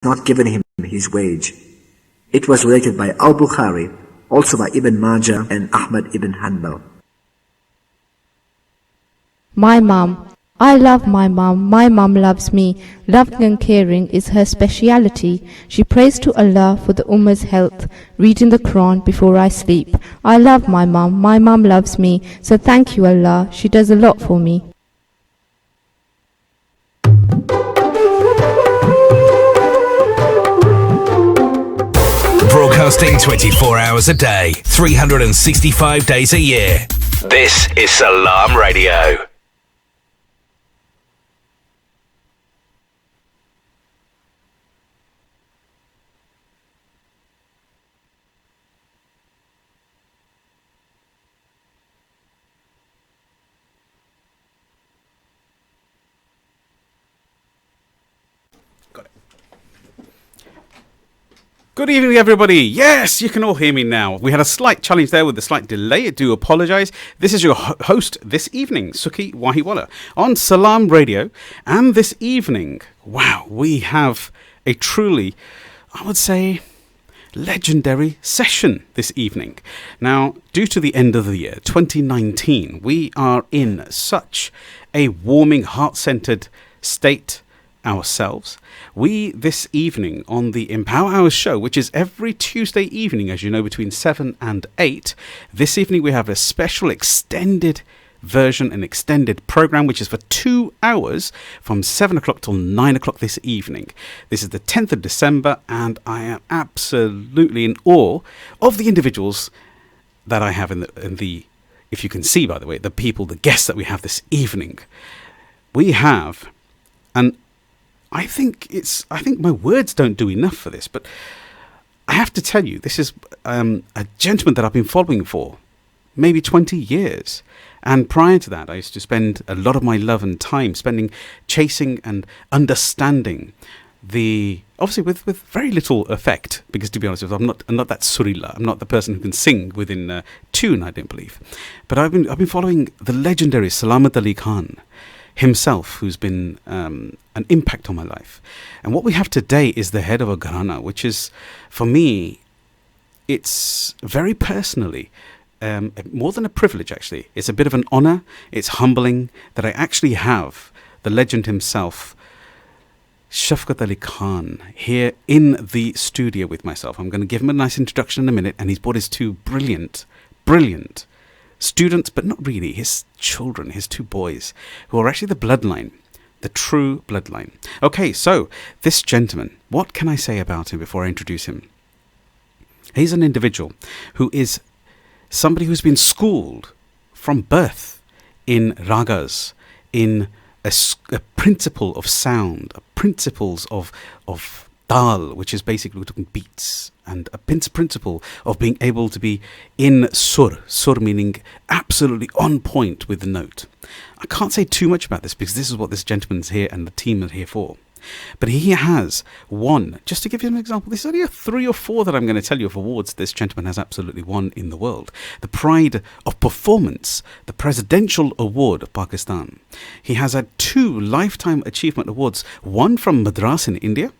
not given him his wage. It was related by Al-Bukhari, also by Ibn Majah and Ahmad ibn Hanbal. My mom. I love my mom. My mom loves me. Loving and caring is her speciality. She prays to Allah for the Ummah's health, reading the Quran before I sleep. I love my mom. My mom loves me. So thank you, Allah. She does a lot for me. Broadcasting 24 hours a day, 365 days a year. This is Salaam Radio. Good evening, everybody. Yes, you can all hear me now. We had a slight challenge there with a slight delay. I do apologise. This is your host this evening, Sukhi Wahiwala, on Salaam Radio. And this evening, wow, we have a truly, I would say, legendary session this evening. Now, due to the end of the year, 2019, we are in such a warming, heart-centred state ourselves. We this evening on the Empower Hours show, which is every Tuesday evening, as you know, between 7 and 8, this evening we have a special extended version, an extended program, which is for 2 hours from 7 o'clock till 9 o'clock this evening. This is the 10th of December, and I am absolutely in awe of the individuals that I have in the if you can see, by the way, the people, the guests that we have this evening. We have an I think my words don't do enough for this, but I have to tell you, this is a gentleman that I've been following for maybe 20 years. And prior to that, I used to spend a lot of my love and time chasing and understanding obviously with very little effect, because to be honest with you, I'm not that surila. I'm not the person who can sing within tune, I don't believe. But I've been following the legendary Salamat Ali Khan himself, who's been an impact on my life. And what we have today is the head of a Gharana, which is, for me, it's very personally, more than a privilege actually. It's a bit of an honor. It's humbling that I actually have the legend himself, Shafqat Ali Khan, here in the studio with myself. I'm going to give him a nice introduction in a minute, and he's brought his two brilliant students, but not really, his children, his two boys, who are actually the bloodline, the true bloodline. Okay, so this gentleman, what can I say about him before I introduce him? He's an individual who is somebody who's been schooled from birth in ragas, in a principle of sound, principles of Dal, which is basically we're talking beats, and a principle of being able to be in sur meaning absolutely on point with the note. I can't say too much about this because this is what this gentleman's here and the team are here for. But he has won, just to give you an example, this is only 3 or 4 that I'm going to tell you of awards this gentleman has absolutely won in the world. The Pride of Performance, the Presidential Award of Pakistan. He has had 2 Lifetime Achievement Awards, one from Madras in India,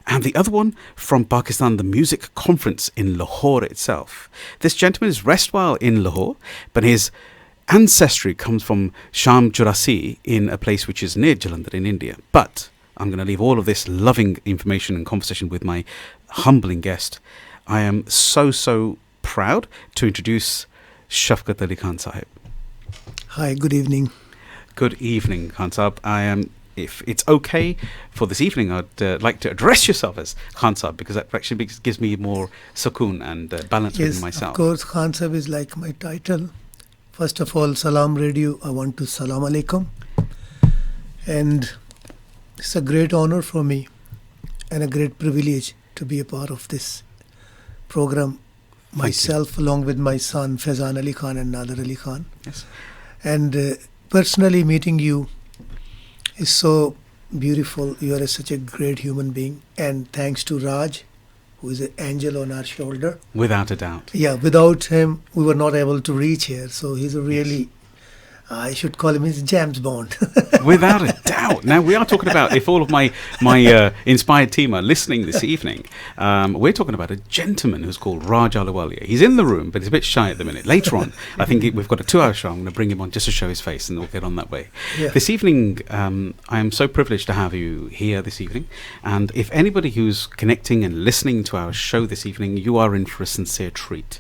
and the other one from Pakistan, the Music Conference in Lahore itself. This gentleman is restwhile in Lahore, but his ancestry comes from Shamchaurasi in a place which is near Jalandhar in India. But I'm going to leave all of this loving information and conversation with my humbling guest. I am so proud to introduce Shafqat Ali Khan Sahib. Hi, good evening. Good evening, Khan Sahib. If it's okay for this evening, I'd like to address yourself as Khan Sahib, because that actually gives me more sukoon and balance within myself. Yes, of course, Khan Sahib is like my title. First of all, Salaam Radio, I want to Salaam Alaikum. And it's a great honor for me and a great privilege to be a part of this program. Myself, along with my son, Faizan Ali Khan and Nadir Ali Khan. Yes. And personally meeting you is so beautiful. You are such a great human being. And thanks to Raj, who is an angel on our shoulder. Without a doubt. Yeah, without him, we were not able to reach here. So he's a really I should call him his James Bond. Without a doubt. Now, we are talking about, if all of my inspired team are listening this evening, we're talking about a gentleman who's called Raj Ahluwalia. He's in the room, but he's a bit shy at the minute. Later on, I think we've got a 2-hour show. I'm going to bring him on just to show his face, and we'll get on that way. Yeah. This evening, I am so privileged to have you here this evening. And if anybody who's connecting and listening to our show this evening, you are in for a sincere treat.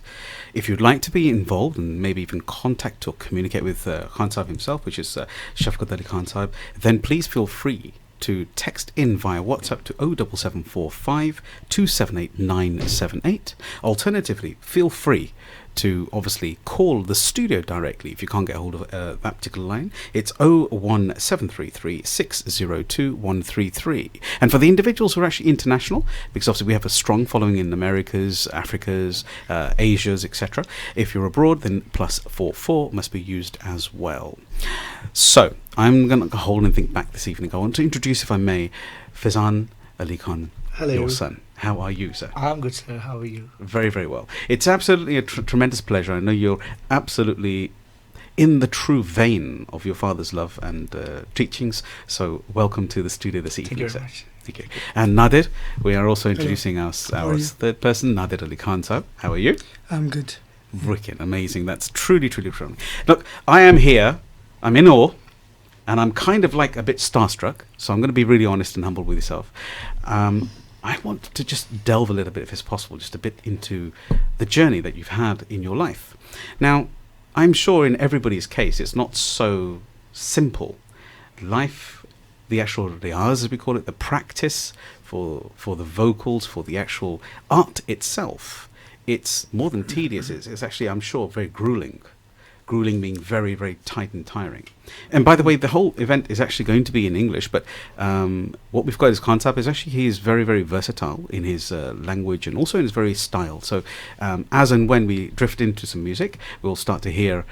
If you'd like to be involved and maybe even contact or communicate with Khan Sahib himself, which is Shafqat Ali Khan Sahib, then please feel free to text in via WhatsApp to 07745 278 978. Alternatively, feel free to obviously call the studio directly if you can't get hold of that particular line. It's 01733 602 133. And for the individuals who are actually international, because obviously we have a strong following in Americas, Africas, Asias, etc. If you're abroad, then +44 must be used as well. So I'm going to hold anything back this evening. I want to introduce, if I may, Faizan Ali Khan, Hello. your son. How are you, sir? I'm good, sir. How are you? Very, very well. It's absolutely a tremendous pleasure. I know you're absolutely in the true vein of your father's love and teachings. So welcome to the studio this evening, Thank you sir. very much. Thank you. And Nadir, we are also introducing our are you? third person, Nadir Ali Khan Sahib. How are you? I'm good. Wicked, amazing. That's truly, truly true. Look, I am here. I'm in awe. And I'm kind of like a bit starstruck. So I'm going to be really honest and humble with yourself. I want to just delve a little bit, if it's possible, just a bit into the journey that you've had in your life. Now, I'm sure in everybody's case, it's not so simple. Life, the actual riyaz, as we call it, the practice for the vocals, for the actual art itself, it's more than tedious. It's actually, I'm sure, very grueling. Grueling being very, very tight and tiring. And by the way, the whole event is actually going to be in English, but what we've got as Khan Sahib is actually he is very, very versatile in his language and also in his very style. So as and when we drift into some music, we'll start to hear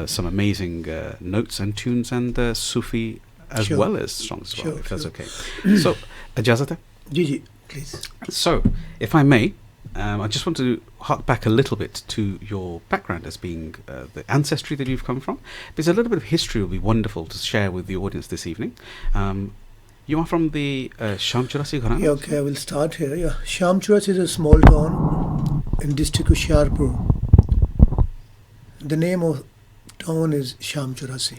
some amazing notes and tunes and Sufi as Sure. well as songs as well, Sure, if that's sure. okay. So, Ajazata. Gigi, please. So, if I may, I just want to hark back a little bit to your background as being the ancestry that you've come from. Because a little bit of history will be wonderful to share with the audience this evening. You are from the Shamchaurasi Gharana? Yeah, okay, I will start here. Yeah, Shamchaurasi is a small town in district of Hoshiarpur. The name of town is Shamchaurasi.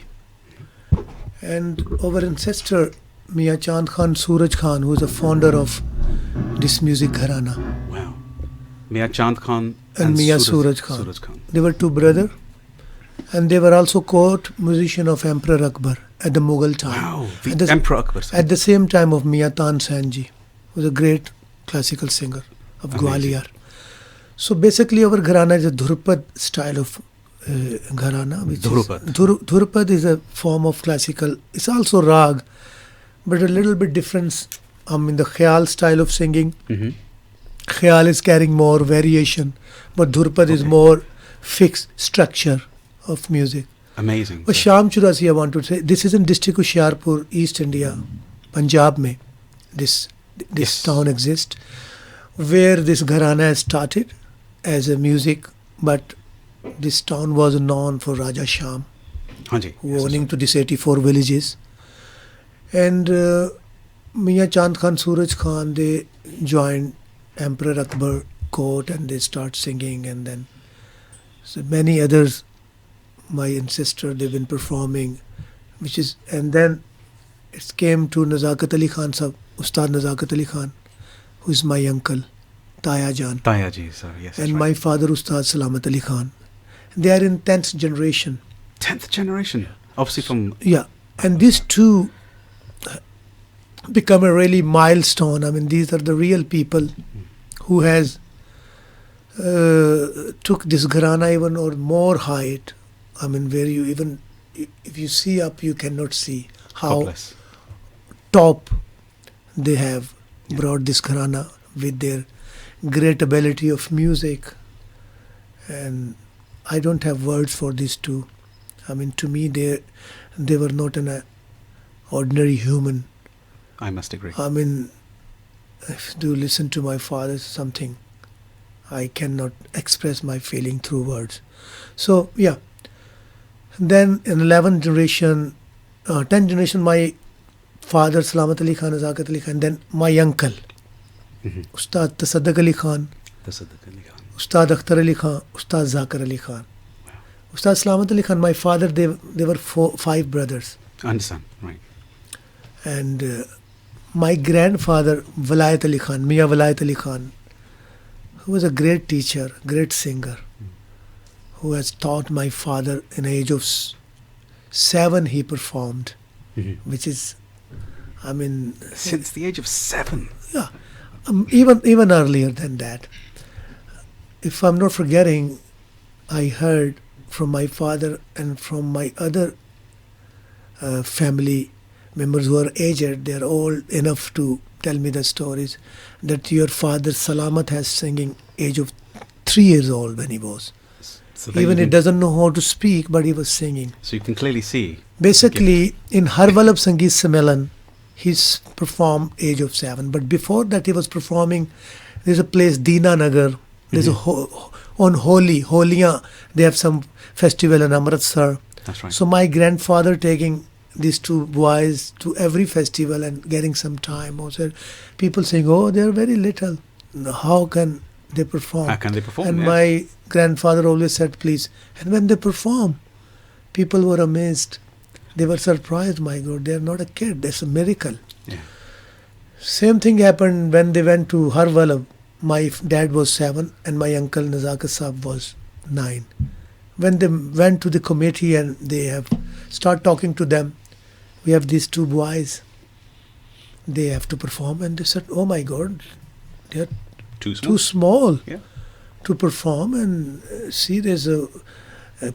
And our ancestor, Mia Chand Khan Suraj Khan, who is the founder of this music Gharana, Wow. Mia Chand Khan and Mia Suraj Khan. Suraj Khan. They were two brothers, and they were also court musician of Emperor Akbar at the Mughal time. Wow. At The the, Emperor Akbar. sir. at the same time of Mia Tansen ji, who was a great classical singer of Amazing. Gwalior. So basically, our Gharana is a Dhurpad style of Gharana. Which Dhurpad. Dhurpad is a form of classical. It's also rag, but a little bit different. In the Khyal style of singing. Mhm. Khyal is carrying more variation, but Dhurpad is Okay. more fixed structure of music. Amazing. But sir. Shamchaurasi, I want to say, this is in district of Hoshiarpur, East India, Punjab mein. This Yes. town exists, where this Gharana has started as a music, but this town was known for Raja Sham, Hanji. who Yes, owning to these 84 villages. And Mia Chand Khan, Suraj Khan, they joined Emperor Akbar court and they start singing, and then so many others, my ancestor, they've been performing, and then it came to Nazakat Ali Khan sahab, Ustad Nazakat Ali Khan, who is my uncle, Taya Jan, Taya ji, sir. Yes. and that's my right. father, Ustad Salamat Ali Khan. They are in 10th generation. 10th generation. Obviously from. Yeah, and these two become a really milestone. I mean, these are the real people who has took this Gharana even or more height. I mean, where you even, if you see up, you cannot see God how bless. top they have brought this Gharana with their great ability of music. And I don't have words for these two. I mean, to me, they were not an ordinary human. I must agree. I mean, if you listen to my father, something I cannot express my feeling through words. So, yeah. Then in 11th generation, 10th generation, my father Salamat Ali Khan, Nazakat Ali Khan, then my uncle, Ustad Ali Khan, Ustad Ali Khan, Ustad Zakir Ali Khan. Ustad Salamat Ali Khan, my father, they were 5 brothers. I understand, right. And my grandfather, Walayat Ali Khan, Mia Walayat Ali Khan, who was a great teacher, great singer, who has taught my father in the age of 7 he performed, which is, I mean... Since the age of 7? Yeah, even earlier than that. If I'm not forgetting, I heard from my father and from my other family members who are aged, they are old enough to tell me the stories, that your father Salamat has singing age of 3 years old when he was. So Even he doesn't know how to speak, but he was singing. So you can clearly see. Basically, in Harvalab Sangeet Sammelan, he's performed age of 7. But before that, he was performing. There's a place, Deena Nagar. There's on Holiya, they have some festival in Amritsar. That's right. So my grandfather taking these 2 boys to every festival and getting some time. Also, people saying, "Oh, they are very little. How can they perform?" How can they perform? And yeah. my grandfather always said, "Please." And when they perform, people were amazed. They were surprised. My God, they are not a kid. That's a miracle. Yeah. Same thing happened when they went to Harvalab. My dad was 7 and my uncle Nazakat Saab was 9. When they went to the committee and they have start talking to them, we have these 2 boys. They have to perform, and they said, "Oh my God, they are too small Yeah. to perform." And see, there's a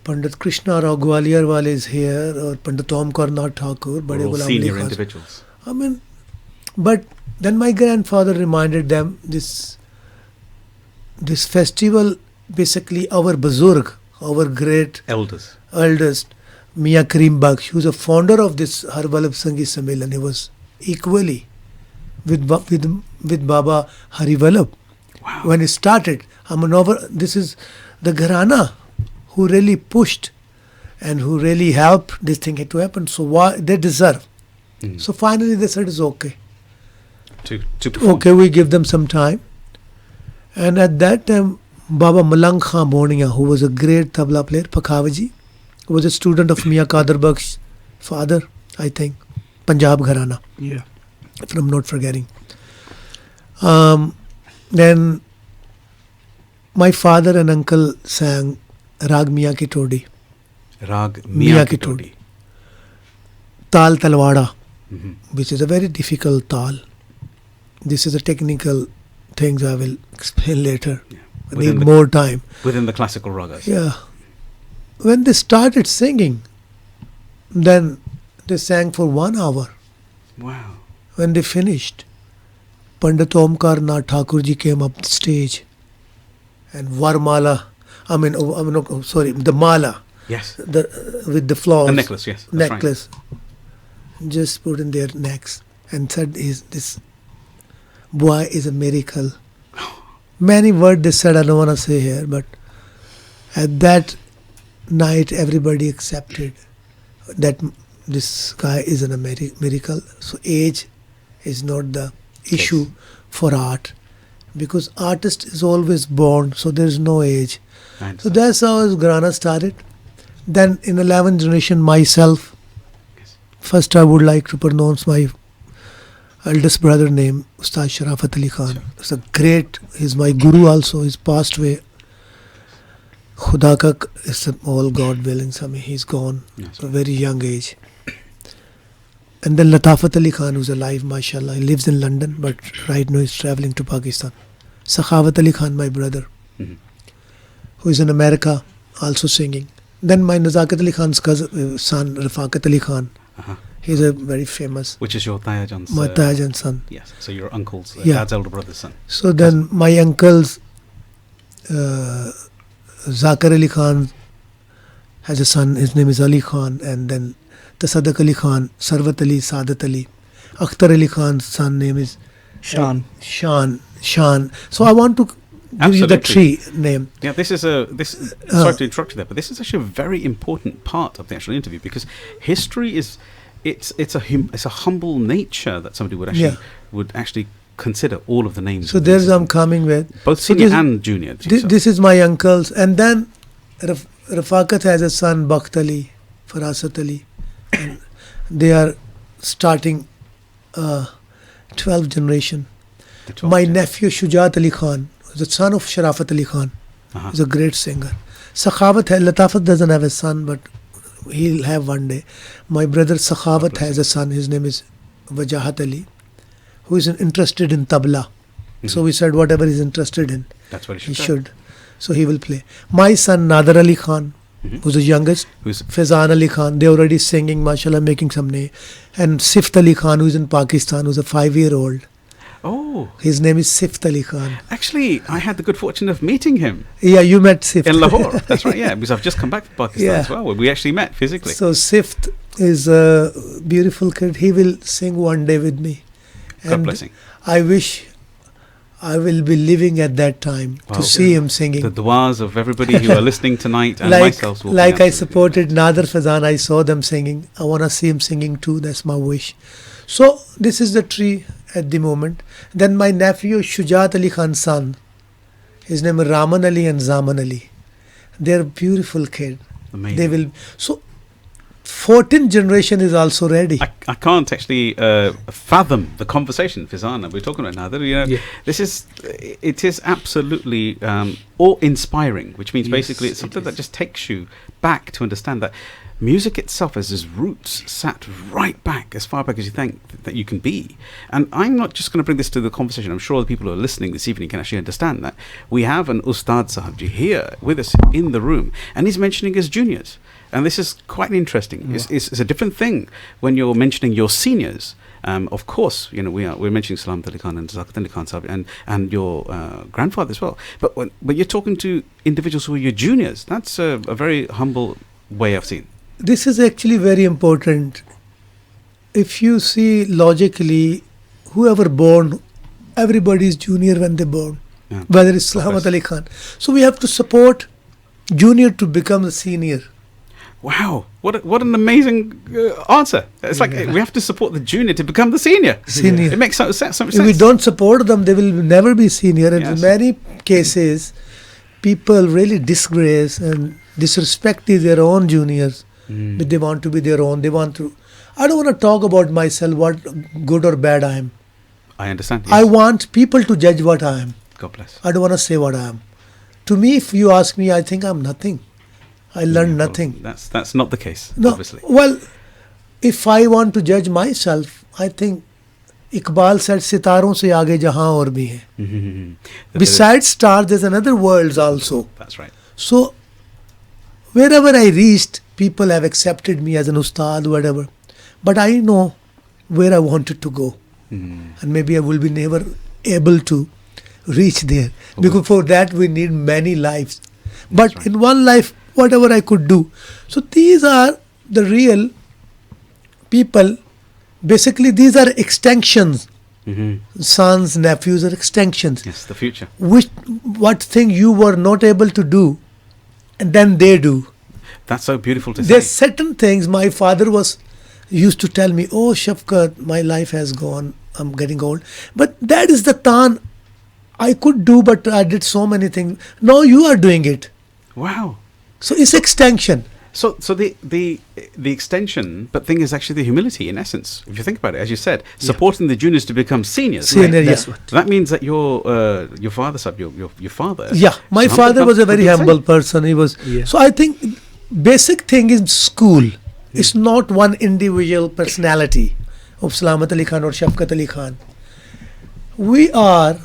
Pandit Krishna Rao Gwalior wale is here, or Pandit Om Karnat Thakur, Bade All Ghulam senior Ali Khan. individuals. I mean, but then my grandfather reminded them this festival, basically our Buzurg, our great eldest, Mia Karim Baksh, who was a founder of this Harvalab Sangeet Sammelan. He was equally with Baba Harivalab. Wow. When it started. This is the Gharana who really pushed and who really helped this thing to happen. So why they deserve. So finally they said it's okay. To perform. Okay, we give them some time. And at that time, Baba Malang Khan Boniya, who was a great tabla player, Pakhavaji, who was a student of Mia Qadir Bakhsh's father, I think, Punjab Gharana. Yeah. If I'm not forgetting. Then my father and uncle sang Rag Mia Ki Todi. Rag Mia Ki Todi. Tal Talwada, which is a very difficult tal. This is a technical things I will explain later. Yeah. I need more time. Within the classical ragas. Yeah. When they started singing, then they sang for 1 hour. Wow. When they finished, Pandit Omkar Nath Thakur ji came up the stage, and the mala, Yes. with the flowers, The necklace, yes. That's necklace, just put in their necks, and said, "This boy is a miracle." Many words they said, I don't want to say here, but at that night everybody accepted that this guy is a miracle. So age is not the issue for art, because artist is always born, so there is no age. So that's how Gharana started. Then in 11th generation, myself, first I would like to pronounce my eldest brother name, Ustad Salamat Ali Khan. He's a great, he's my guru also, he's passed away. Khuda ka is all God willing, he's gone at a very young age. And then Latafat Ali Khan, who's alive, mashallah. He lives in London, but right now he's traveling to Pakistan. Sakhawat Ali Khan, my brother, who is in America, also singing. Then my Nazakat Ali Khan's son, Rafaqat Ali Khan. He's a very famous. Which is your Tayajan's My Tayajan's son. Yes, so your uncle's, Yeah. dad's elder brother's son. So then my uncle's Zakir Ali Khan has a son, his name is Ali Khan, and then Tasaddaq Ali Khan, Sarwat Ali, Sadat Ali. Akhtar Ali Khan's son name is Shan. Shan. So I want to gives you the tree name. Yeah, this is sorry to interrupt you there, but this is actually a very important part of the actual interview, because history is it's a humble nature that somebody would actually consider all of the names. So there's I'm coming with both senior and junior. This is my uncles, and then Rafaqat has a son, Bakht Ali, Farasat Ali, and they are starting 12th generation. My nephew Shujat Ali Khan, the son of Sharafat Ali Khan, is a great singer. Sakhawat Latafat doesn't have a son, but he'll have one day. My brother Sakhawat has a son. His name is Wajahat Ali, who is interested in tabla. So we said whatever he's interested in, that's what he should. So he will play. My son Nadir Ali Khan, who's the youngest, Faizan Ali Khan, they're already singing, mashallah, making some name. And Sift Ali Khan, who's in Pakistan, who's a 5-year-old. Oh. His name is Sift Ali Khan. Actually, I had the good fortune of meeting him. Yeah, you met Sift. In Lahore. That's right, yeah, because I've just come back from Pakistan as well. We actually met physically. So Sift is a beautiful kid. He will sing one day with me. God blessing. I wish I will be living at that time to see him singing. The du'as of everybody who are listening tonight and myself. Like I supported Nadir Faizan, I saw them singing. I want to see him singing too. That's my wish. So this is the tree at the moment. Then my nephew Shujat Ali Khan's son, his name is Raman Ali and Zaman Ali. They're beautiful kids. Amazing. They will. So 14th generation is also ready. I can't actually fathom the conversation, Faizan. We're talking about Nadir. It is absolutely awe-inspiring, which means basically it's something that just takes you back to understand that music itself has its roots sat right back, as far back as you think that you can be. And I'm not just going to bring this to the conversation. I'm sure the people who are listening this evening can actually understand that. We have an Ustad Sahabji here with us in the room, and he's mentioning his juniors. And this is quite interesting. It's a different thing when you're mentioning your seniors. Of course, we're mentioning Salamat Ali Khan and Shafqat Ali Khan and your grandfather as well. But you're talking to individuals who are your juniors. That's a very humble way I've seen. This is actually very important. If you see logically, whoever born, everybody is junior when they're born, whether it's Salamat Ali Khan. So we have to support junior to become the senior. Wow, what an amazing answer. It's like we have to support the junior to become the senior. It makes so much sense. If we don't support them, they will never be senior. And in many cases, people really disgrace and disrespect their own juniors. But they want to be their own. I don't want to talk about myself, what good or bad I am. I understand. Yes. I want people to judge what I am. God bless. I don't want to say what I am. To me, if you ask me, I think I'm nothing. I learned nothing. That's not the case, no, obviously. Well, if I want to judge myself, I think Iqbal said, "Sitaron se aage jahan aur bhi hai." Besides stars, there's another worlds also. That's right. So, wherever I reached, people have accepted me as an ustad, whatever. But I know where I wanted to go. And maybe I will be never able to reach there. Because for that, we need many lives. But in one life, whatever I could do. So these are the real people. Basically, these are extensions. Sons, nephews are extensions. Yes, the future. What thing you were not able to do, and then they do. That's so beautiful to say. There's certain things my father used to tell me, "Oh, Shafqat, my life has gone. I'm getting old." But that is the tan I could do, but I did so many things. Now you are doing it. Wow. So it's extension. So the extension, but thing is actually the humility in essence. If you think about it, as you said, supporting the juniors to become seniors. Senior, right? yes. That means that your father, your father. Yeah, my father was a very humble person. He was. So I think basic thing is school. It's not one individual personality of Salamat Ali Khan or Shafqat Ali Khan. We are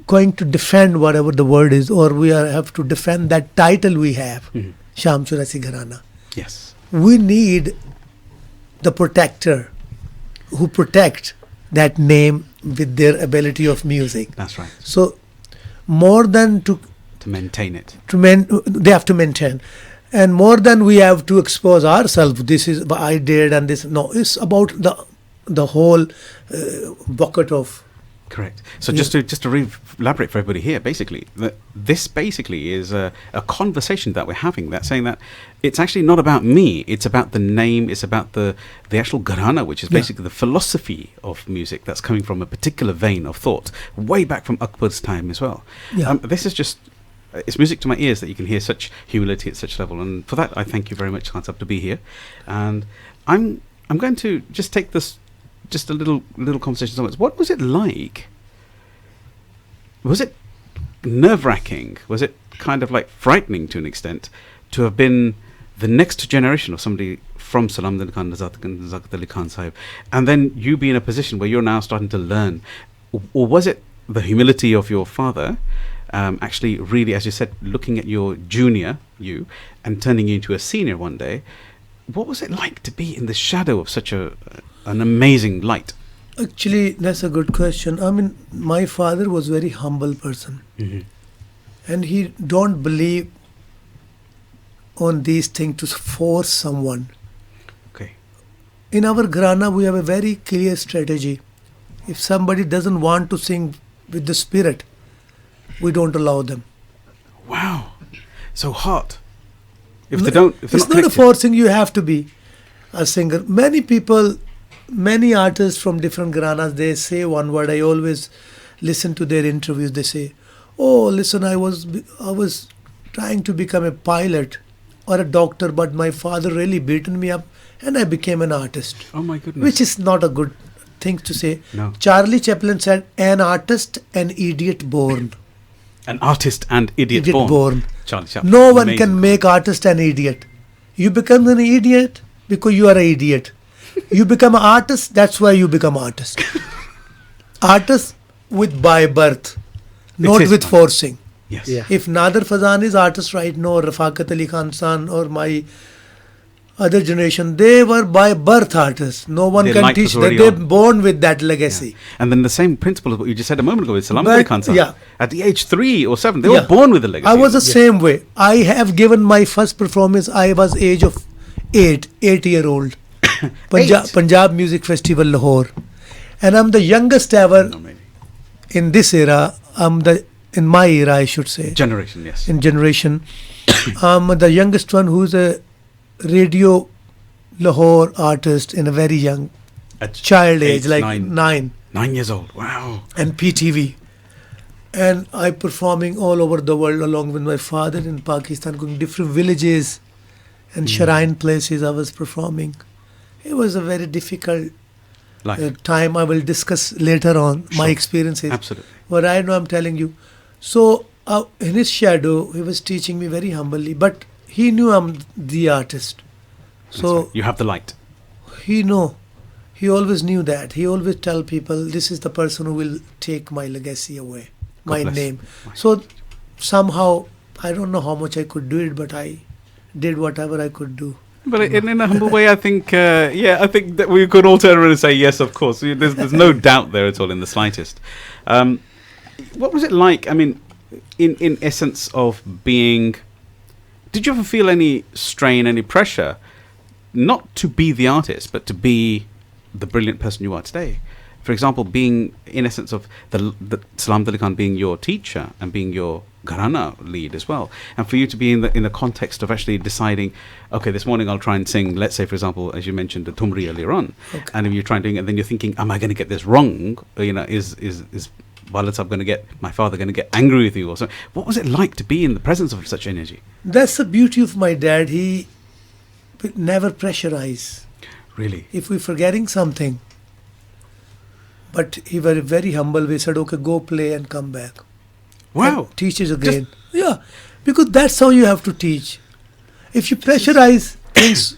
going to defend whatever the word is, or we have to defend that title we have, Shamchaurasi Gharana. Yes. We need the protector who protect that name with their ability of music. That's right. So more than to maintain it. They have to maintain. And more than we have to expose ourselves, this is what I did and this. No, it's about the whole bucket of Correct. So just to elaborate for everybody here, basically, this basically is a conversation that we're having. That's saying that it's actually not about me. It's about the name. It's about the actual gharana, which is basically the philosophy of music that's coming from a particular vein of thought, way back from Akbar's time as well. Yeah. This is just. It's music to my ears that you can hear such humility at such level, and for that I thank you very much, Khan Sahab, to be here. And I'm going to just take this. Just a little conversation. Somewhere. What was it like? Was it nerve-wracking? Was it kind of like frightening to an extent to have been the next generation of somebody from Salaam Ali Khan, Shamchaurasi Ali Khan Sahib, and then you be in a position where you're now starting to learn? Or was it the humility of your father actually really, as you said, looking at your junior, you, and turning you into a senior one day? What was it like to be in the shadow of such an amazing light? Actually, that's a good question. I mean, my father was a very humble person. Mm-hmm. And he don't believe on these things to force someone. Okay. In our Gharana, we have a very clear strategy. If somebody doesn't want to sing with the spirit, we don't allow them. Wow. So hot. If they're not It's not a connected. forcing you have to be a singer. Many people, many artists from different Gharanas, they say one word. I always listen to their interviews. They say, "Oh, listen, I was trying to become a pilot or a doctor, but my father really beaten me up, and I became an artist." Oh my goodness. Which is not a good thing to say. No. Charlie Chaplin said, "An artist, an idiot born." An artist and idiot born. Charlie Chaplin. No one Amazing. can make artist an idiot. You become an idiot because you are an idiot. You become an artist, that's why you become artist. Artist with by birth, not is with by- forcing. Yes. Yeah. If Nadir Faizan is artist right now, or Rafaqat Ali Khan son, or my other generation, they were by birth artists. No one Their can light teach was them. already They're on. born with that legacy. And then the same principle of what you just said a moment ago with Salaam But- Ali Khan Sahib. yeah. At the age 3 or 7, they Yeah. were born with a legacy. I was the same way. I have given my first performance, I was age of 8-year-old. Punjab Music Festival, Lahore. And I'm the youngest ever Amazing. in this era. In my era, I should say. Generation, yes. In generation. I'm the youngest one who's a radio Lahore artist in a very young At child age, 8, like 9. 9. 9 years old. Wow. And PTV. And I performing all over the world along with my father in Pakistan, going different villages and shrine places I was performing. It was a very difficult Life. time. I will discuss later on my Sure. experiences. Absolutely. But right now I'm telling you. So in his shadow, he was teaching me very humbly, but he knew I'm the artist. That's So right. You have the light. he always knew that. He always tell people, this is the person who will take my legacy away, God my bless. name. So somehow, I don't know how much I could do it, but I did whatever I could do. But in a humble way, I think, I think that we could all turn around and say, yes, of course. There's no doubt there at all in the slightest. What was it like, I mean, in essence of being... Did you ever feel any strain, any pressure, not to be the artist, but to be the brilliant person you are today? For example, being, in essence of the Salaam Ali Khan being your teacher and being your Gharana lead as well, and for you to be in the context of actually deciding, okay, this morning I'll try and sing, let's say, for example, as you mentioned, the Tumri earlier on, Okay. and if you're trying to, and then you're thinking, am I going to get this wrong? Is Walid Sahib going to get, my father going to get angry with you or something? What was it like to be in the presence of such energy? That's the beauty of my dad. He never pressurize. Really? If we're forgetting something, but he was very humble. We said, okay, go play and come back. Wow. And teaches again. Yeah, because that's how you have to teach. If you pressurize things,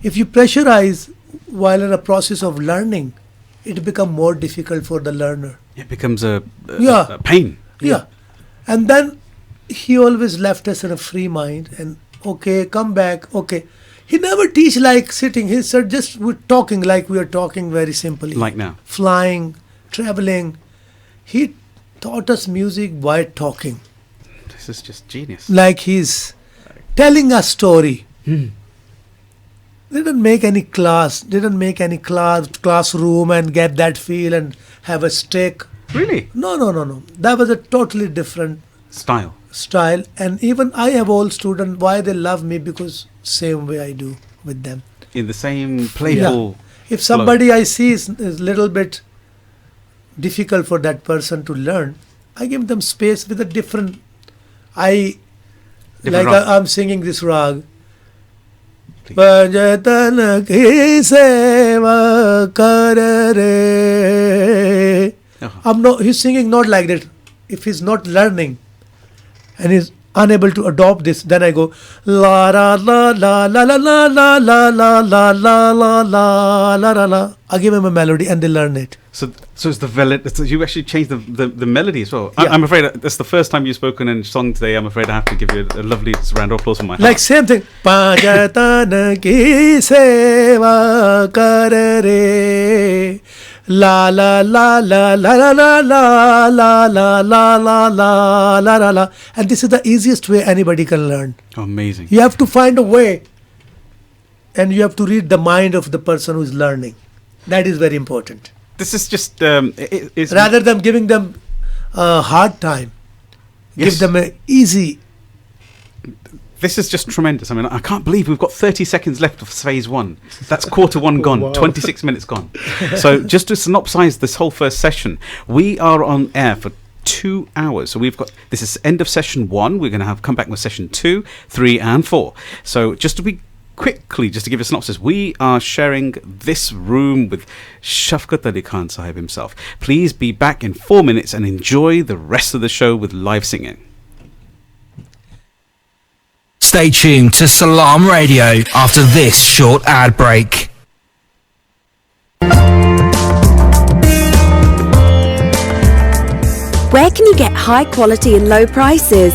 if you pressurize while in a process of learning, it becomes more difficult for the learner. It becomes a Yeah. pain. Yeah. And then he always left us in a free mind and, okay, come back, okay. He never teach like sitting. He said just we're talking like we are talking very simply. Like now. Flying, traveling. He taught us music by talking. This is just genius. Like he's telling a story. Didn't make any classroom and get that feel and have a stick Really? No. That was a totally different Style. And even I have all students, why they love me, because same way I do with them. In the same playful. If somebody I see is little bit difficult for that person to learn, I give them space with a different rag. I'm singing this rag. Bajatan ki seva kar re. He's singing not like that. If he's not learning and he's unable to adopt this, then I go la la la la la la la la la la la la la la la la. I give him a melody and they learn it. So it's the so you actually changed the melody as well. Yeah. I'm afraid that's the first time you've spoken in song today. I'm afraid I have to give you a lovely round of applause from my heart. Like same thing. Pajatan ki seva kar re. La la la la la la la la la la la la la la la. And this is the easiest way anybody can learn. Amazing. You have to find a way, and you have to read the mind of the person who is learning. That is very important. This is just rather than giving them a hard time, Yes. give them an easy. This is just tremendous. I mean, I can't believe we've got 30 seconds left of phase one. That's quarter one gone, Wow. 26 minutes gone. So just to synopsize this whole first session, we are on air for 2 hours. So this is end of session 1. We're going to come back with session 2, 3 and 4. So just to give you a synopsis, we are sharing this room with Shafqat Ali Khan Sahib himself. Please be back in 4 minutes and enjoy the rest of the show with live singing. Stay tuned to Salaam Radio after this short ad break. Where can you get high quality and low prices?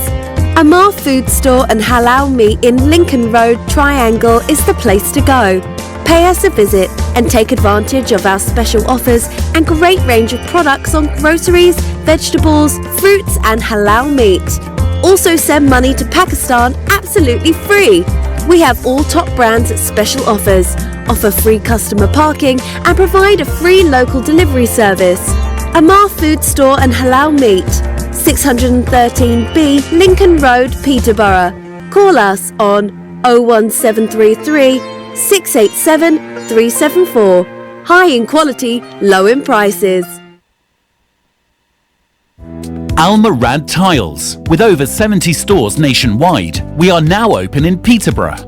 Amar Food Store and Halal Meat in Lincoln Road, Triangle is the place to go. Pay us a visit and take advantage of our special offers and great range of products on groceries, vegetables, fruits and halal meat. Also send money to Pakistan absolutely free. We have all top brands at special offers, offer free customer parking and provide a free local delivery service. Amar Food Store and Halal Meat, 613B Lincoln Road, Peterborough. Call us on 01733 687 374. High in quality, low in prices. Al Murad Tiles. With over 70 stores nationwide, we are now open in Peterborough.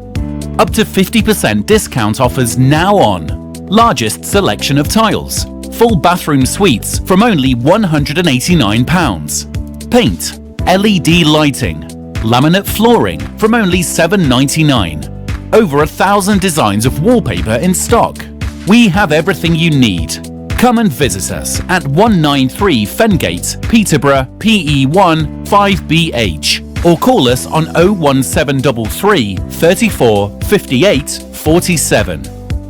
Up to 50% discount offers now on. Largest selection of tiles. Full bathroom suites from only £189. Paint, LED lighting, laminate flooring from only £7.99. Over 1,000 designs of wallpaper in stock. We have everything you need. Come and visit us at 193 Fengate, Peterborough, PE1 5BH, or call us on 01733 34 58 47.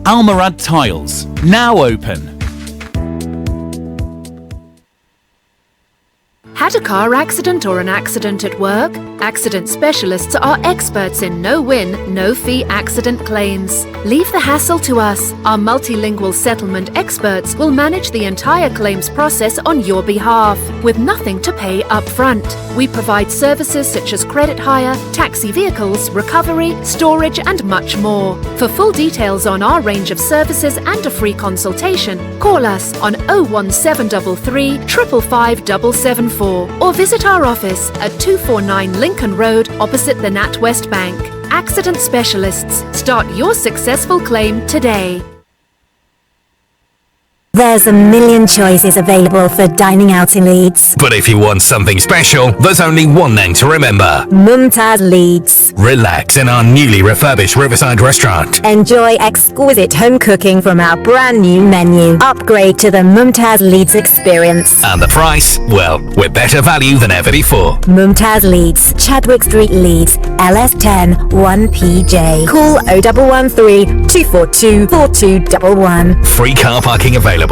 Al Murad Tiles, now open. Had a car accident or an accident at work? Accident specialists are experts in no-win, no-fee accident claims. Leave the hassle to us. Our multilingual settlement experts will manage the entire claims process on your behalf, with nothing to pay up front. We provide services such as credit hire, taxi vehicles, recovery, storage and much more. For full details on our range of services and a free consultation, call us on 01733 555 774 or visit our office at 249 Lincoln Road opposite the NatWest Bank. Accident specialists. Start your successful claim today. There's a million choices available for dining out in Leeds. But if you want something special, there's only one name to remember. Mumtaz Leeds. Relax in our newly refurbished Riverside restaurant. Enjoy exquisite home cooking from our brand new menu. Upgrade to the Mumtaz Leeds experience. And the price? Well, we're better value than ever before. Mumtaz Leeds, Chadwick Street, Leeds, LS10 1PJ. Call 0113 242 4211. Free car parking available.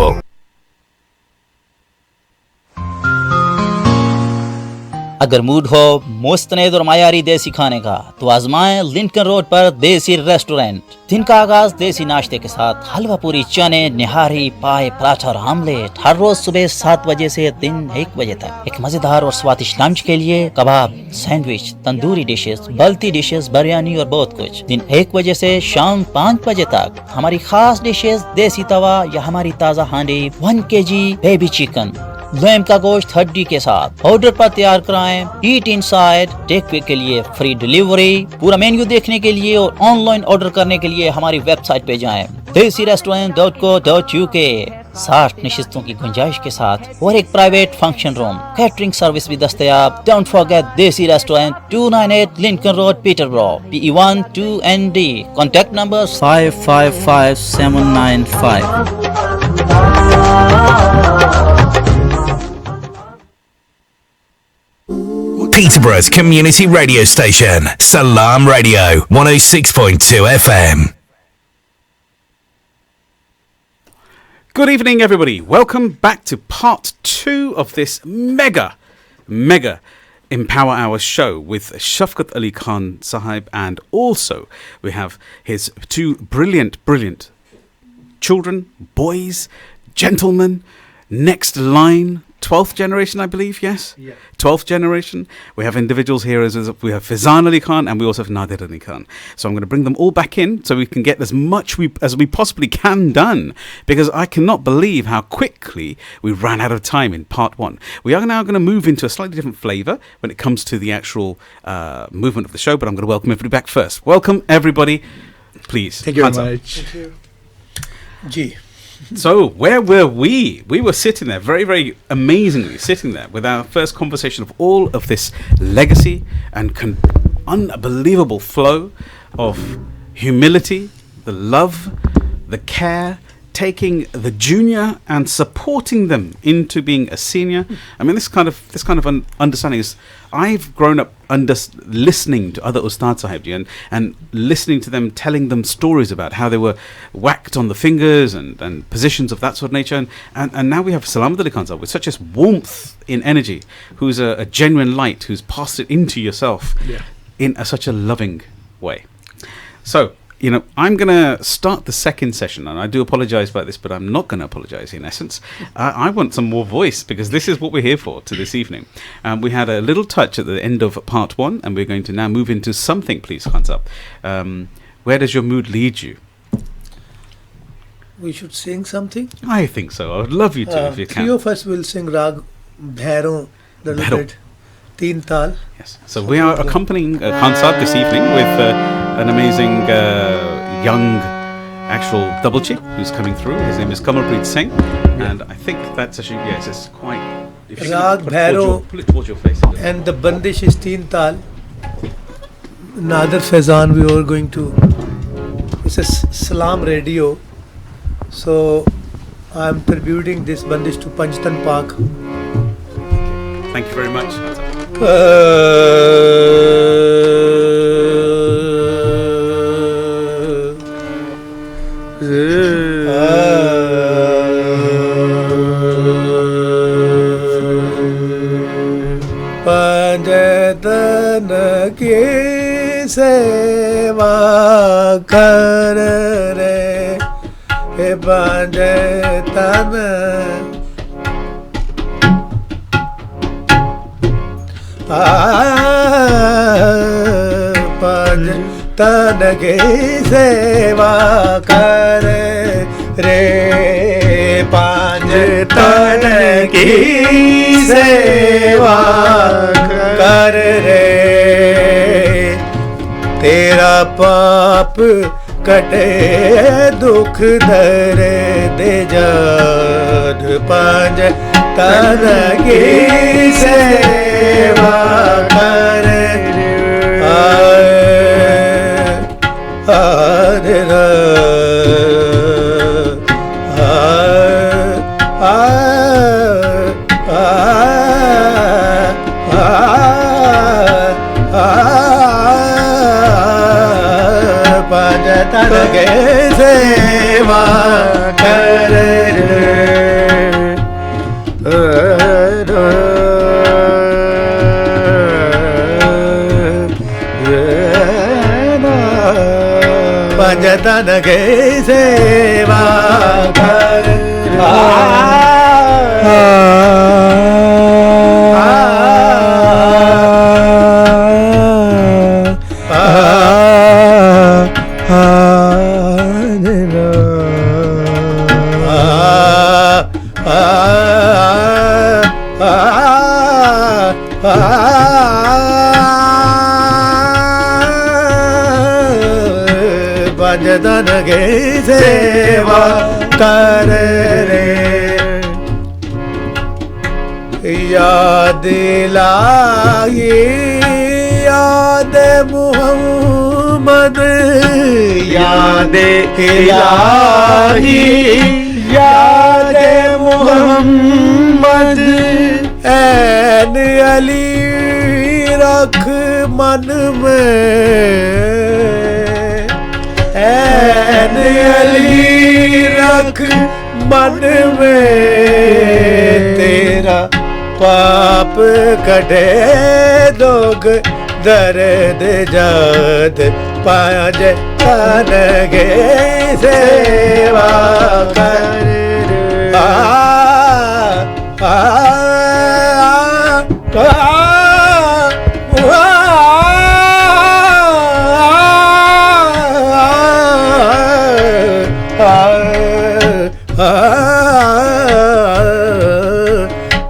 अगर mood हो मुस्तनद और मायारी देसी खाने का तो आजमाएं Lincoln road पर देसी restaurant. दिन का आगाज देसी नाश्ते के साथ हलवा पूरी, चने, निहारी, पाए, पराठा और आमलेट हर रोज सुबह 7 बजे से दिन 1 बजे तक। एक मजेदार और स्वादिष्ट लंच के लिए kebab, sandwich, tandoori dishes, balti dishes, biryani और बहुत कुछ। दिन 1 बजे से शाम 5 बजे तक हमारी खास डिशेस, देसी तवा या हमारी ताज़ा हांडी, 1 kg बेबी चिकन, लैम का गोश्त हड्डी के साथ। ऑर्डर पर तैयार कराएं। ईट इनसाइड, टेक वे के लिए फ्री डिलीवरी। पूरा मेन्यू देखने के लिए और ऑनलाइन ऑर्डर करने के लिए हमारी वेबसाइट पे जाएं desirestaurant.co.uk। 60 नशिस्तों की गुंजाइश के साथ और एक private function room, catering service भी दस्तयाब। डोंट फॉरगेट देसी restaurant, 298 Lincoln road, पीटरब्रो, PE1 2ND। Contact number 555795। Peterborough's community radio station, Salaam Radio, 106.2 FM. Good evening, everybody. Welcome back to part 2 of this mega Empower Hour show with Shafqat Ali Khan Sahib, and also we have his 2 brilliant children, boys, gentlemen, next line, 12th generation, I believe, yes? Yeah. 12th generation. We have individuals here as we have Faizan Ali Khan and we also have Nadir Ali Khan. So I'm going to bring them all back in so we can get as much as we possibly can done, because I cannot believe how quickly we ran out of time in part 1. We are now going to move into a slightly different flavour when it comes to the actual movement of the show, but I'm going to welcome everybody back first. Welcome everybody, please. Thank you very much. Thank you. Gee. So where were we? We were sitting there, very, very amazingly sitting there with our first conversation of all of this legacy and unbelievable flow of humility, the love, the care, taking the junior and supporting them into being a senior. I mean, this kind of understanding is, I've grown up listening to other Ustad Sahibji and listening to them, telling them stories about how they were whacked on the fingers and positions of that sort of nature. And now we have Salamat Ali Khan Sahib with such a warmth in energy, who's a genuine light, who's passed it into yourself in such a loving way. So, you know, I'm going to start the second session, and I do apologise about this, but I'm not going to apologise in essence. I want some more voice, because this is what we're here for to this evening. We had a little touch at the end of part 1, and we're going to now move into something, please, Khansab. Where does your mood lead you? We should sing something? I think so. I would love you to, if you can. 3 of us will sing Rag Bhairo, the little bit. Teen Tal. Yes. So we are accompanying Khansab this evening with an amazing young actual double chick who's coming through. His name is Kamalpreet Singh, and I think that's actually, yes, it's quite. Rag Bhairo, pull it towards your face. and the bandish is Teen Tal. Nadir, Faizan, we are going to. This is Salaam Radio, so I'm tributing this bandish to Panchtan Park. Thank you very much. Panjatan ki seva kar re, he panjatan Panjtan की सेवा कर रे, पंजतन की सेवा कर रे, तेरा पाप कटे दुख दरे दे जान, पंजतन की सेवा कर पंजतन के सेवा कर Bhajadan ke seva kar Bhajadan ke seva kar re yaad ilahi yaad Muhammad yaad ilahi yaad Muhammad ain Ali rakh man mein ain Ali rakh man mein tera पाप कटे दोग दर्द जाद पाज तन गे सेवा कर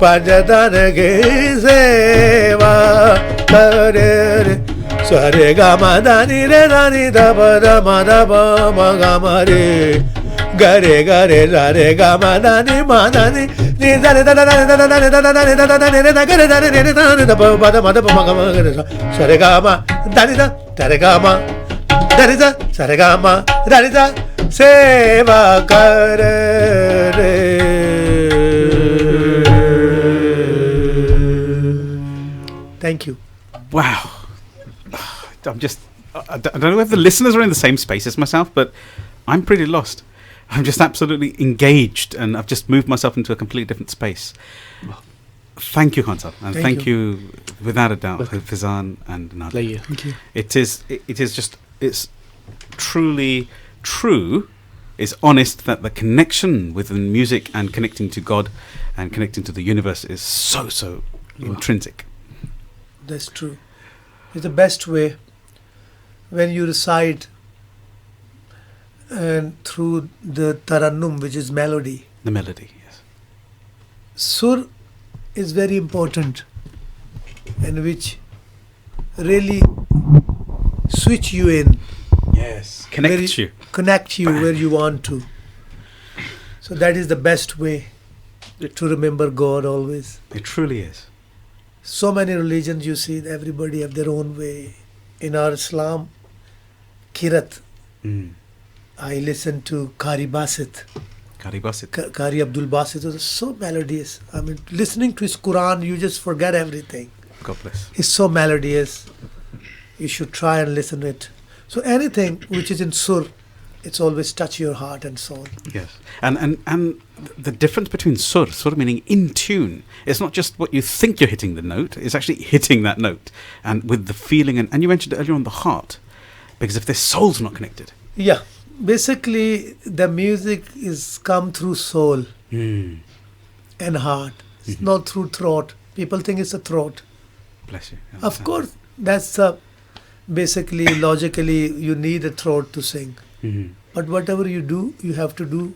Bhajadan ke seva kar re Sware ga ma da ni re da ni da ba da ma ma ga ma re ga re ra re ga ma da ni ni da re da da da da da da da da da da da da da ga re da re da ba da ma ma ga ma re sware ga ma da ni da re ga ma da re da sware ga ma da ni da seva kar re Thank you. Wow. I'm just, I don't know if the listeners are in the same space as myself, but I'm pretty lost. I'm just absolutely engaged and I've just moved myself into a completely different space. Thank you, Khansab. And thank you, without a doubt, Faizan and Nadir. Thank you. It is just, it's truly true, it's honest that the connection within music and connecting to God and connecting to the universe is so intrinsic. That's true. It's the best way when you recite and through the tarannum, which is melody. The melody, yes. Sur is very important and which really switch you in. Yes. Connect you where you want to. So that is the best way to remember God always. It truly is. So many religions you see, everybody have their own way. In our Islam, Kirat. I listen to Qari Basit. Qari Abdul Basit was so melodious. I mean, listening to his Quran, you just forget everything. God bless. He's so melodious. You should try and listen to it. So anything which is in Sur, it's always touch your heart and soul. Yes. And the difference between sur meaning in tune, it's not just what you think you're hitting the note, it's actually hitting that note. And with the feeling, and you mentioned earlier on the heart, because if their soul's not connected. Yeah. Basically, the music is come through soul and heart. It's not through throat. People think it's a throat. Bless you. Of course, that's basically, logically, you need a throat to sing. But whatever you do, you have to do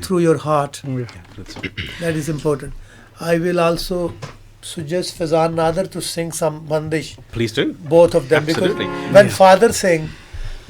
through your heart. That is important. I will also suggest Faizan Nadir to sing some bandish. Please do. Both of them. Absolutely. Because when father sing,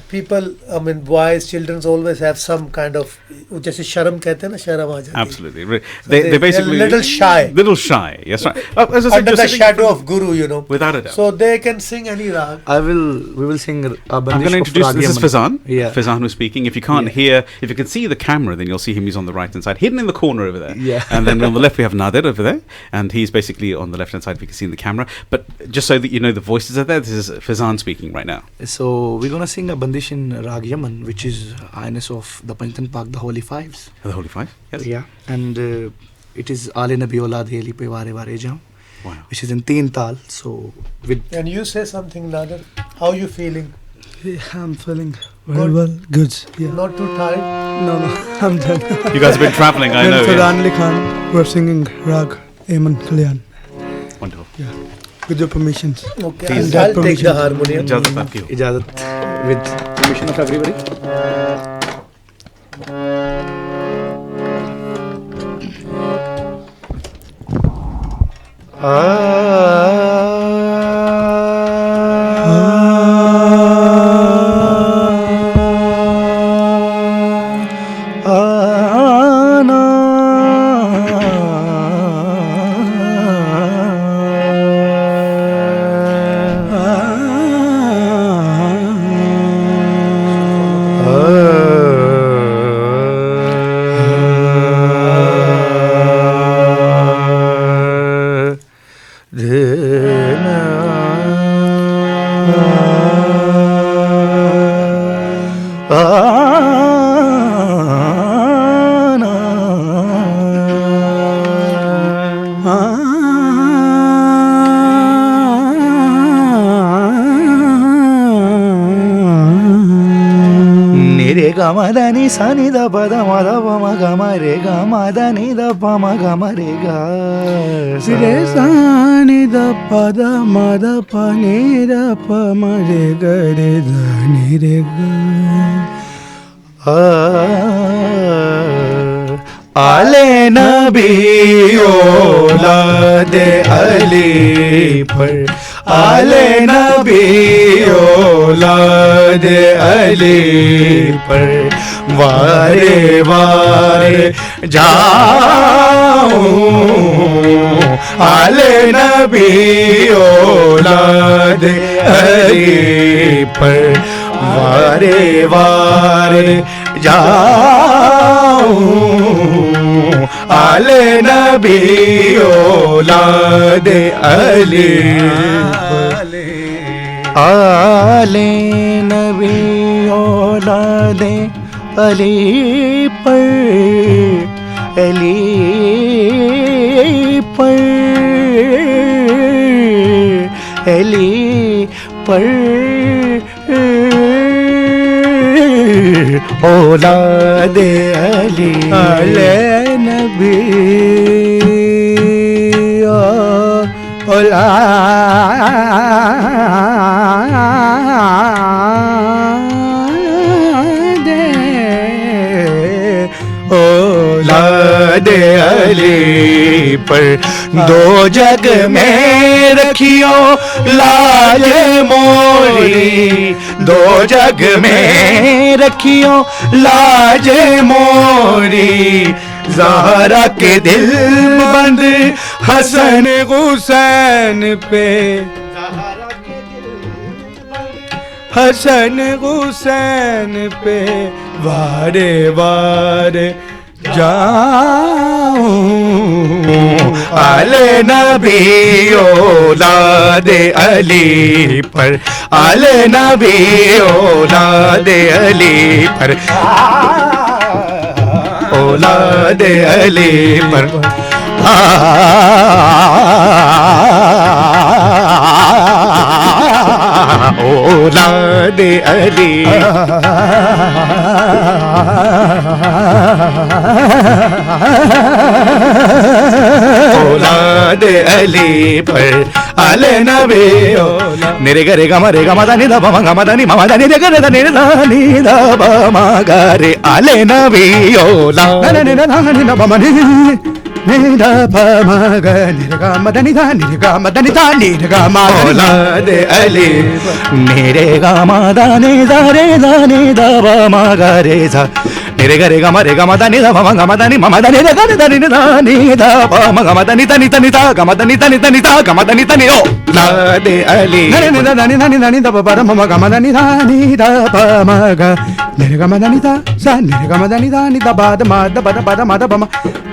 people, I mean, boys, children always have some kind of, जैसे शर्म कहते हैं ना, शर्म आ जाती है. Absolutely. They basically little shy. Little shy. Yes, right. Under the shadow of Guru, you know. Without a doubt. So they can sing any rag. We will sing a bandish. I'm going to introduce, this is Faizan. Yeah. Faizan who's speaking. If you can't hear, if you can see the camera, then you'll see him. He's on the right hand side, hidden in the corner over there. Yeah. And then on the left we have Nadir over there, and he's basically on the left hand side if you can see in the camera. But just so that you know the voices are there, this is Faizan speaking right now. So we're going to sing a bandish in Rag Yaman, which is highness of the Panjatan Pak, the Holy Fives. The Holy Five? Yes. Yeah. And it is Ale Nabi Aulad Heli Pe Ware Ware Jam. Wow. Which is in Teen Tal. So with And you say something, Nadir. How you feeling? I'm feeling Good. well, good. Yeah. Not too tired? No, I'm done. You guys have been travelling, I know. Ustad Yeah. Ali Khan, we're singing Rag Aman Kalyan. Wonderful. Yeah. With your permissions. Okay, Please, I'll take permission. the harmonium. Ijazat aapki ho. Ijazat with permission of everybody. Gamadani sani da pada mada pama gamare gamadani da pama gamare ga Re sani da pada mada pani da pama re ga re dani re ga. Ale nabi olade Ali par Ale nabi olade Ali par Vare vare jaun Ale nabi olade Ali par Vare vare jaun Ale nabi olade Ali Ale nabi olade Ali par Ali par Ali par औलादे Ali अले नबी औलादे अली पर दो जग में रखियो लाज मोरी दो जग में रखियो लाज मोरी ज़हरा के दिल बंद हसन हुसैन पे हसन हुसैन पे वारे वारे जाऊं आले नबी औलादे अली पर आले नबी औलादे अली पर औलादे अली पर औलादे अली औलादे अली पर आले नबी निरे गरे गमा रे गमा दानी दा पमा गमा दानी मामा दानी रे गरे दानी दानी दा पमा गरे आले नबी औलादे दानी दा पमा नी दा पमा गरे रे गमा दानी दानी रे गमा दानी दानी रे गमा औलादे अली निरे गमा दानी दा रे दानी दा पमा गरे सा निरे गरे गमा दानी दा पमा गमा दानी मामा दानी रे गरे दानी दानी दा पमा गमा दानी दानी दानी दा गमा दानी दानी दानी दा गमा दानी दानी औलादे अली निरे दा दानी दानी दानी दा पमा गमा गमा दानी दानी दा पमा गा निरे गमा दानी दा सा निरे गमा दानी दानी दा बा दा मा दा बा दा बा दा मा दा पमा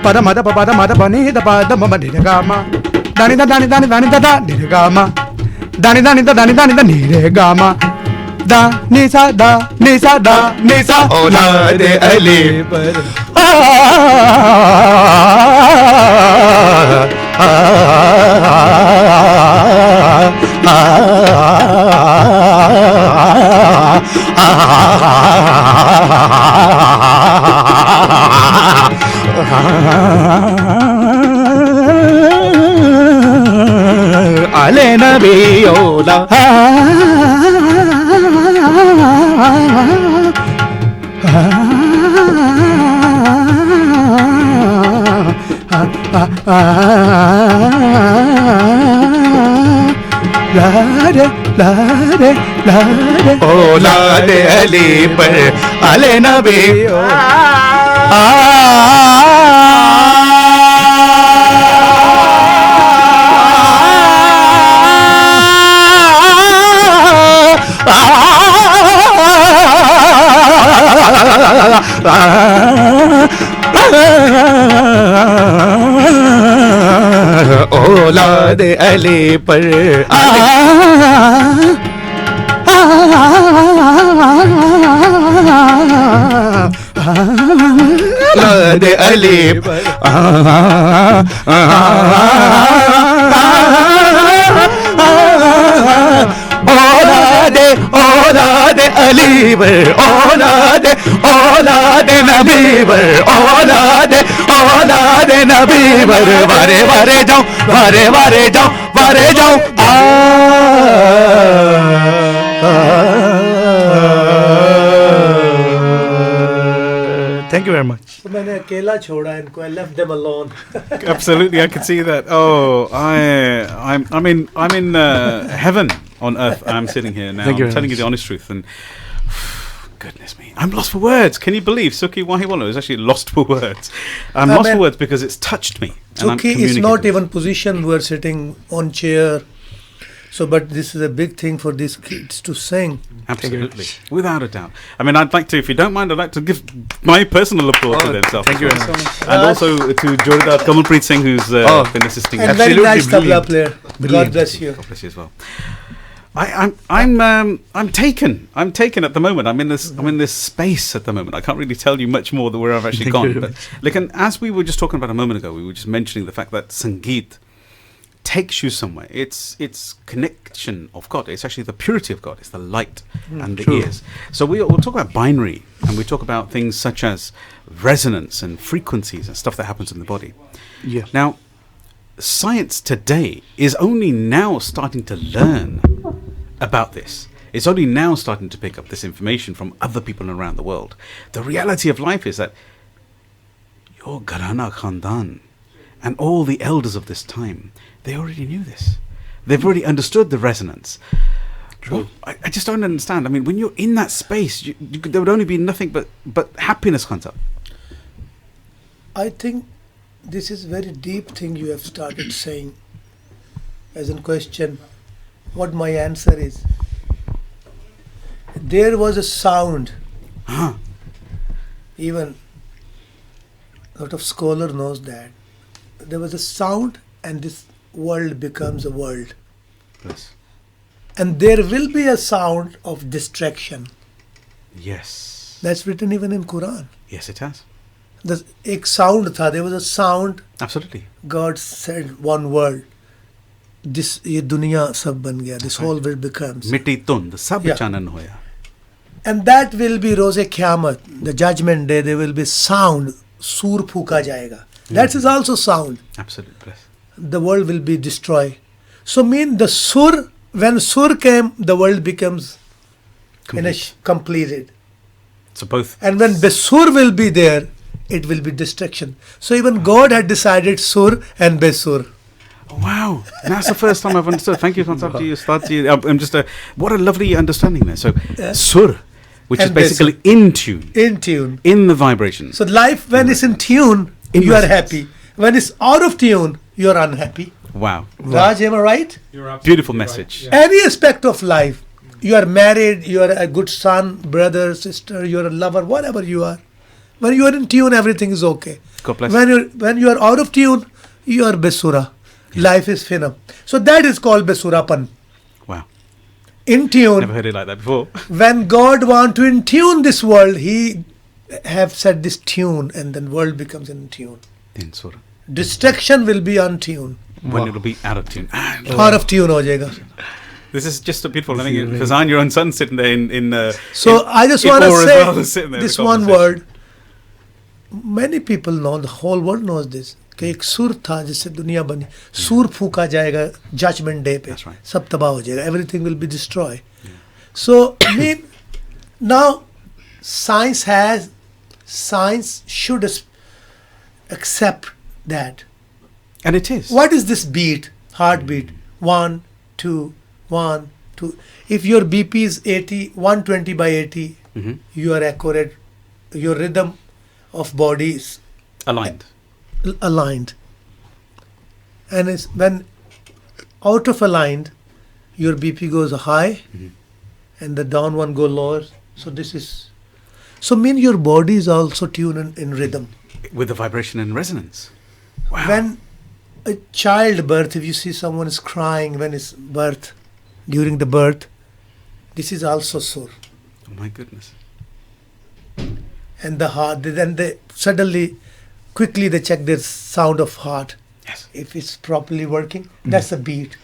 पा दा मा दा पा दा मा दा बनी दा पा दा ममा निरे गमा दानी दा दानी दानी दानी दा दा निरे गमा दानी दानी दा दानी दानी दा निरे गमा दा निसा दा निसा दा निसा औलादे अली पर ale nabiola औलाद अली पर अले नबी औलाद अली पर औलाद अली औलाद अली पर औलाद नबी पर औलाद नबी पर वारे वारे जाऊं Thank you very much. तो मैंने अकेला छोड़ा इनको. I left them alone. Absolutely, I could see that. Oh, I'm in heaven on earth. I'm sitting here now. I'm telling you the honest truth, and goodness me, I'm lost for words. Can you believe Sukhi Wahiwala is actually lost for words? I'm lost for words because it's touched me. Sukhi is not even positioned. We're sitting on chair. So, but this is a big thing for these kids to sing. Absolutely, without a doubt. I mean, I'd like to, if you don't mind, I'd like to give my personal applause to themselves. Thank you very much. And also to Jordan Kamalpreet Singh, who's been assisting. And very nice tabla player. God bless you. God bless you as well. I'm taken. I'm taken at the moment. I'm in this space at the moment. I can't really tell you much more than where I've actually gone. But like, and as we were just talking about a moment ago, we were just mentioning the fact that Sangeet takes you somewhere. It's connection of God. It's actually the purity of God. It's the light and the ears. So we'll talk about binary, and we talk about things such as resonance and frequencies and stuff that happens in the body. Yeah. Now, science today is only now starting to learn about this. It's only now starting to pick up this information from other people around the world. The reality of life is that your Gharana Khandan and all the elders of this time, they already knew this. They've already understood the resonance. True. Well, I just don't understand. I mean, when you're in that space, there would only be nothing but happiness comes up. I think this is very deep thing you have started saying. As in question, what my answer is. There was a sound. Even a lot of scholar knows that. There was a sound, and this world becomes a world. Yes. And there will be a sound of distraction. Yes. That's written even in Quran. Yes, it has. एक sound था. There was a sound. Absolutely. God said one word. This ये दुनिया सब बन गया. This whole world becomes. मिट्टी तुंद सब चानन होया. And that will be रोज़े क़यामत, the judgment day. There will be sound. सूर फूका जाएगा. That is also sound. Absolutely. The world will be destroyed. So mean the sur, when sur came, the world becomes completed. So both. And when besur will be there, it will be destruction. So even God had decided sur and besur. Oh, wow, that's the first time I've understood. Thank you, Ustad. I'm just what a lovely understanding there. So sur, which is basically in tune. In tune. In the vibration. So life, when it's in tune, you are happy. When it's out of tune, you are unhappy. Wow. Raj, am I right? Beautiful message. Right. Any aspect of life, you are married, you are a good son, brother, sister, you are a lover, whatever you are. When you are in tune, everything is okay. God bless. When you are out of tune, you are besura. Yeah. Life is finna. So that is called besurapan. Wow. In tune. Never heard it like that before. When God want to in tune this world, He have set this tune, and then world becomes in tune. In surah. Distraction will be untune. When it'll be out of tune. Out of tune ho jayega. This is just a beautiful thing. Faizan, your own son sitting there in so I just want to say this one word. Many people know, the whole world knows this. कि एक सुर था जिससे दुनिया बनी. सुर फूका जाएगा जजमेंट डे पे, सब तबाह हो जाएगा, everything will be destroy. So mean now science should accept that. And it is. What is this beat? Heartbeat. 1, 2, 1, 2. If your BP is 80, 120 by 80, you are accurate. Your rhythm of body is aligned. And it's when out of aligned, your BP goes high and the down one go lower. So this is, so mean your body is also tuned in rhythm. With the vibration and resonance. Wow. When a childbirth, if you see someone is crying when it's birth, during the birth, this is also sur. Oh my goodness. And the heart, then they suddenly, quickly they check their sound of heart. Yes. If it's properly working, that's a beat.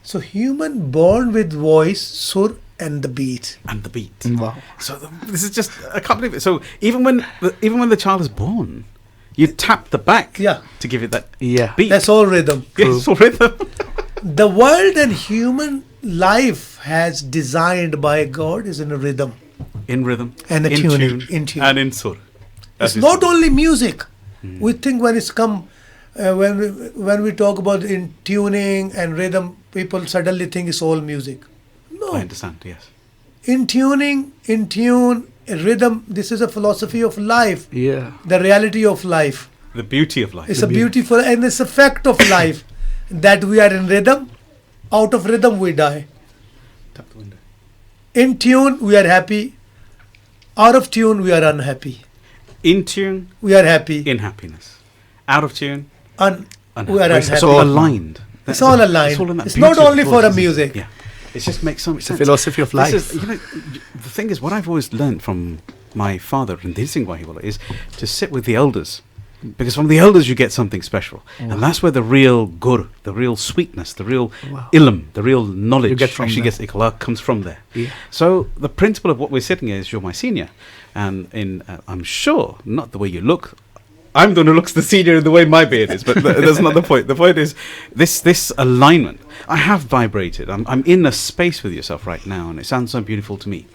So human born with voice, sur, and the beat. Wow. So this is just, I can't believe it. So even when the child is born, you tap the back to give it that beat. That's all rhythm. Yes, it's all rhythm. The world and human life has designed by God is in a rhythm. In rhythm. And in tuning. tune. In tune. And in sur. It's not only music. We think when it's come, when we talk about in tuning and rhythm, people suddenly think it's all music. No. I understand, yes. In tuning, in tune, rhythm, this is a philosophy of life. Yeah. The reality of life. The beauty of life. It's a beautiful, and it's a fact of life that we are in rhythm. Out of rhythm, we die. Tap the window. In tune, we are happy. Out of tune, we are unhappy. In tune, we are happy. In happiness. Out of tune, we are unhappy. It's all aligned. It's all aligned. It's not only for a music. Yeah. It just makes so much sense. It's a philosophy of life. The thing is, what I've always learned from my father in Nadir Wahiwala is to sit with the elders. Because from the elders you get something special. And that's where the real gur, the real sweetness, the real ilm, the real knowledge you get from actually gets ikhlaq comes from there. Yeah. So the principle of what we're sitting here is you're my senior. And I'm sure, not the way you look, I'm the one who looks the senior in the way my beard is, but that's not the point. The point is this alignment. I have vibrated. I'm in a space with yourself right now, and it sounds so beautiful to me.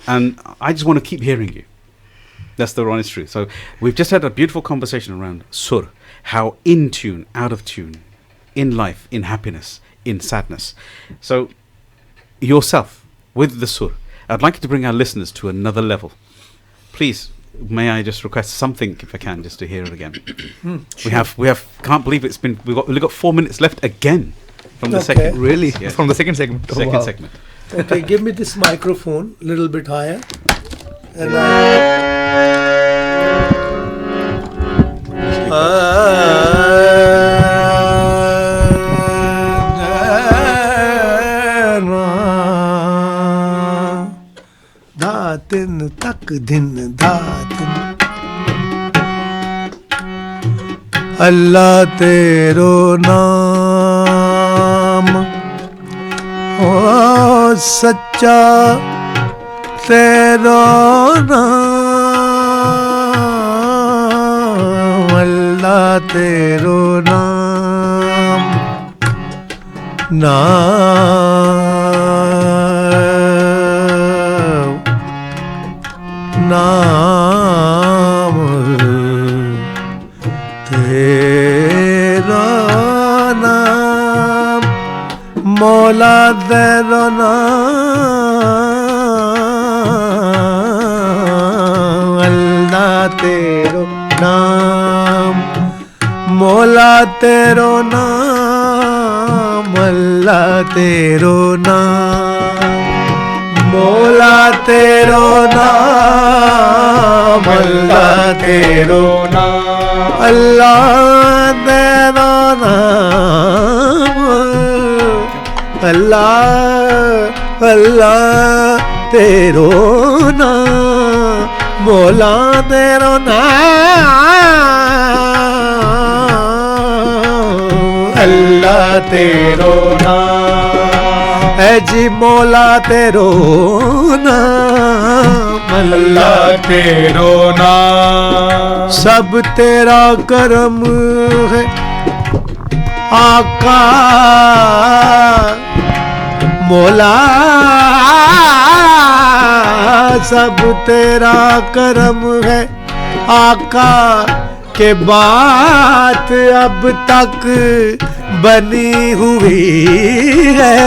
And I just want to keep hearing you. That's the honest truth. So we've just had a beautiful conversation around sur, how in tune, out of tune, in life, in happiness, in sadness. So yourself, with the sur, I'd like you to bring our listeners to another level. Please, may I just request something, if I can, just to hear it again. We have can't believe we've only got 4 minutes left again from the second. Really? Yes. From the second segment. Second segment. Okay, give me this microphone a little bit higher. And दिन तक दिन दातिन अल्लाह तेरो नाम ओ सच्चा तेरो नाम अल्लाह तेरो नाम नाम तेरा नाम मौला तेरा नाम अल्लाह तेरो नाम मौला तेरो नाम अल्लाह तेरो नाम मौला तेरो नाम अल्लाह तेरो नाम अल्लाह तेरो नाम अल्लाह अल्लाह तेरो नाम मौला तेरो नाम अल्लाह तेरो नाम है जी मौला तेरो नाम अल्लाह तेरो नाम सब तेरा करम है आका मौला सब तेरा करम है आका के बात अब तक बनी हुई है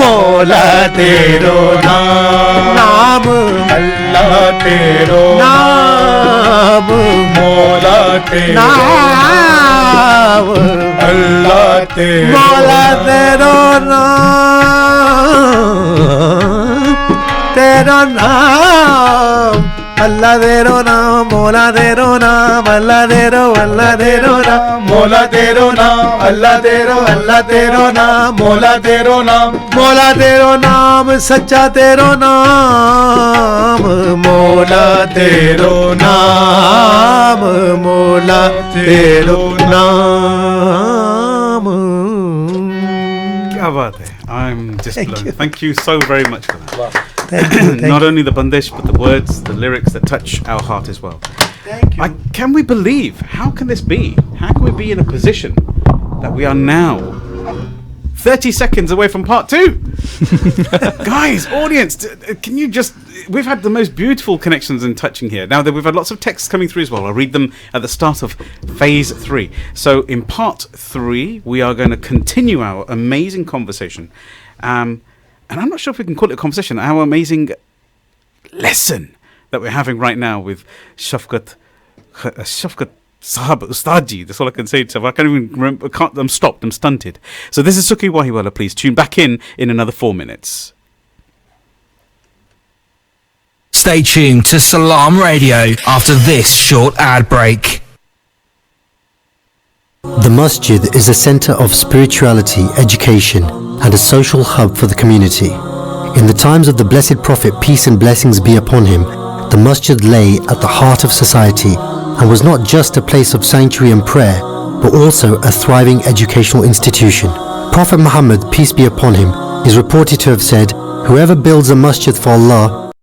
मौला तेरो नाम अल्लाह तेरो नाम मौला तेरो नाम अल्लाह तेरो मौला तेरो नाम अल्लाह तेरो नाम मौला तेरो नाम अल्लाह तेरो नाम मौला तेरो नाम अल्लाह तेरो नाम मौला तेरो नाम सच्चा तेरो नाम मौला तेरो नाम मौला तेरो नाम क्या बात है. I'm just blown. Thank you so very much for that. Thank you. Not only the bandish, but the words, the lyrics that touch our heart as well. Thank you. Can we believe? How can this be? How can we be in a position that we are now 30 seconds away from part 2? Guys, audience, can you just... We've had the most beautiful connections and touching here. Now, we've had lots of texts coming through as well. I'll read them at the start of phase 3. So, in part 3, we are going to continue our amazing conversation. And I'm not sure if we can call it a conversation. Our amazing lesson that we're having right now with Shafqat Sahab Ustadji. That's all I can say to him. I can't even remember. I'm stopped. I'm stunted. So this is Sukhi Wahiwala. Please tune back in another 4 minutes. Stay tuned to Salaam Radio after this short ad break. The masjid is a center of spirituality, education, and a social hub for the community. In the times of the Blessed Prophet, peace and blessings be upon him, the masjid lay at the heart of society and was not just a place of sanctuary and prayer, but also a thriving educational institution. Prophet Muhammad, peace be upon him, is reported to have said, "Whoever builds a masjid for Allah